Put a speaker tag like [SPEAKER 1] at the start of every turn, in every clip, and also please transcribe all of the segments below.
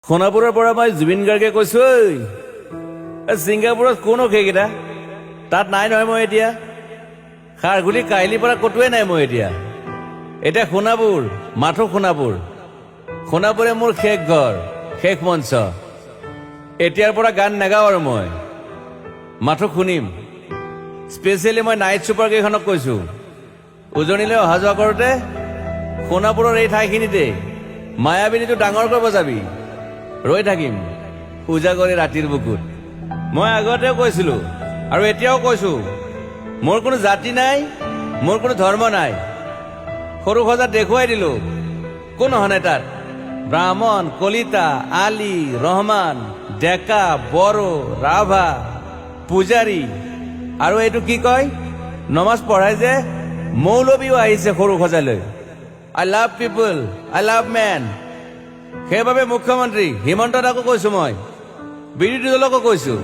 [SPEAKER 1] সোণাপুৰৰ পৰা মই জুবিন গাৰ্গে কৈছো, ছিংগাপুৰত কোনো সেইকেইটা তাত নাই নহয়। মই এতিয়া খাৰঘুলি কাহিলীৰ পৰা ক'তোৱে নাই। মই এতিয়া সোণাপুৰ, মাথো সোণাপুৰ। সোণাপুৰে মোৰ শেষ ঘৰ, শেষ মঞ্চ। এতিয়াৰ পৰা গান নাগাওঁ আৰু মই মাথো শুনিম। স্পেচিয়েলি মই নাইট ছুপাৰ কেইখনক কৈছো, উজনিলৈ অহা যোৱা কৰোঁতে সোণাপুৰৰ এই ঠাইখিনিতে মায়াবিনীটো ডাঙৰকৈ বজাবি। ৰৈ থাকিম উজাগৰে ৰাতিৰ বুকুত। মই আগতেও কৈছিলো আৰু এতিয়াও কৈছো, মোৰ কোনো জাতি নাই, মোৰ কোনো ধৰ্ম নাই। সৰু সজাত দেখুৱাই দিলো কোন হনে তাত ব্ৰাহ্মণ, কলিতা, আলী, ৰহমান, ডেকা, বড়ো, ৰাভা, পূজাৰী আৰু এইটো কি কয় নমাজ পঢ়াই যে মৌলবীও আহিছে সৰু সজালৈ। I love people, I love man. সেইবাবে মুখ্যমন্ত্ৰী হিমন্ত দাকো কৈছো, মই বিৰোধী দলকো কৈছো,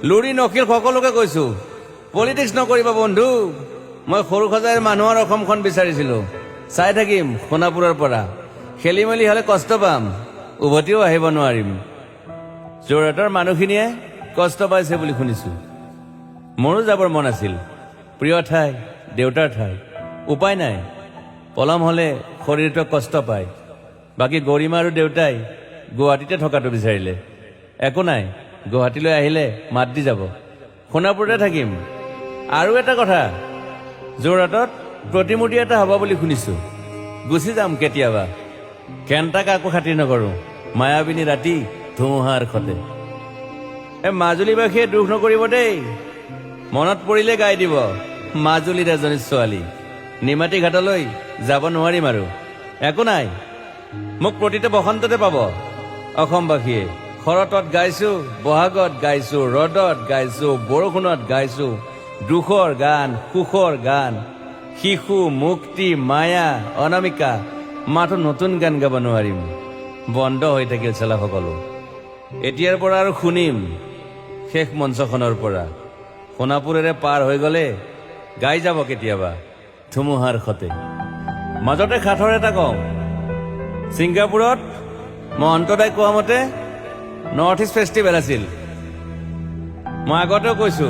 [SPEAKER 1] লুৰি নকিল সকলোকে কৈছো, পলিটিক্স নকৰিবা বন্ধু। মই সৰু সজাইৰ মানুহৰ অসমখন বিচাৰিছিলো। চাই থাকিম সোণাপুৰৰ পৰা। খেলি মেলি হলে কষ্ট পাম, উভতিও আহিব নোৱাৰিম। যোৰহাটৰ মানুহখিনিয়ে কষ্ট পাইছে বুলি শুনিছো। মোৰো যাবৰ মন আছিল। প্ৰিয় ঠাই, দেউতাৰ ঠাই। উপায় নাই, পলম হলে শৰীৰটো কষ্ট পায়। বাকী গৰিমা আৰু দেউতাই গুৱাহাটীতে থকাটো বিচাৰিলে। একো নাই, গুৱাহাটীলৈ আহিলে মাত দি যাব। সোণাপুৰতে থাকিম। আৰু এটা কথা, যোৰহাটত প্ৰতিমূৰ্তি এটা হ'ব বুলি শুনিছো। গুচি যাম কেতিয়াবা। কেণ্টাক আকৌ খাতিৰ নকৰো। মায়াবিনী ৰাতি ধুমুহাৰ খতে। মাজুলীবাসীয়ে দুখ নকৰিব দেই। মনত পৰিলে গাই দিব মাজুলীৰ এজনী ছোৱালী। নিমাতী ঘাটলৈ যাব নোৱাৰিম আৰু। একো নাই, মোক প্ৰতিটো বসন্ততে পাব অসমবাসীয়ে। শৰতত গাইছো, বহাগত গাইছো, ৰ'দত গাইছো, বৰষুণত গাইছো। দুখৰ গান, সুখৰ গান, শিশু, মুক্তি, মায়া, অনামিকা। মাথো নতুন গান গাব নোৱাৰিম। বন্ধ হৈ থাকিল চেলা সকলো। এতিয়াৰ পৰা আৰু শুনিম শেষ মঞ্চখনৰ পৰা। সোণাপুৰেৰে পাৰ হৈ গলে গাই যাব কেতিয়াবা ধুমুহাৰ খতে। মাজতে সাঁথৰ এটা কওঁ, ছিংগাপুৰত মহন্তদাই কোৱা মতে নৰ্থ ইষ্ট ফেষ্টিভেল আছিল। মই আগতেও কৈছো,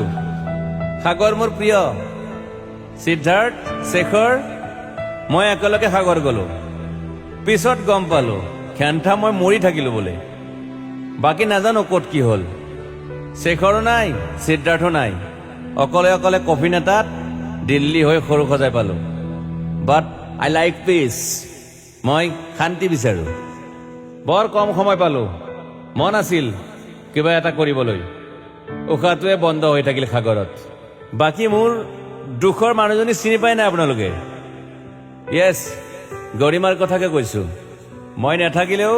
[SPEAKER 1] সাগৰ মোৰ প্ৰিয়। সিদ্ধাৰ্থ, শেখৰ, মই একেলগে সাগৰ গলো। পিছত গম পালো খেন্থা মই মৰি থাকিলো বোলে। বাকী নাজানো ক'ত কি হ'ল। শেখৰো নাই, সিদ্ধাৰ্থো নাই। অকলে অকলে কফিন এটাত দিল্লী হৈ সৰু সজাই পালো। বাট আই লাইক পিচ। মই শান্তি বিচাৰো। বৰ কম সময় পালো। মন আছিল কিবা এটা কৰিবলৈ। উশাহটোৱে বন্ধ হৈ থাকিল সাগৰত। বাকী মোৰ দুখৰ মানুহজনী চিনি পাই নাই আপোনালোকে? য়েছ, গৰিমাৰ কথাকে কৈছো। মই নাথাকিলেও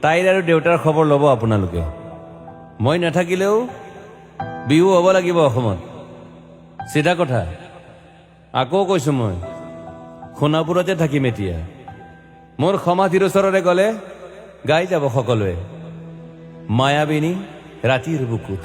[SPEAKER 1] তাইৰ আৰু দেউতাৰ খবৰ ল'ব আপোনালোকে। মই নাথাকিলেও বিহু হ'ব লাগিব অসমত। চিধা কথা। আকৌ কৈছো, মই সোণাপুৰতে থাকিম এতিয়া। মোৰ সমাধিৰ ওচৰৰে গলে গাই যাব সকলোৱে মায়াবিনী ৰাতিৰ বুকুত।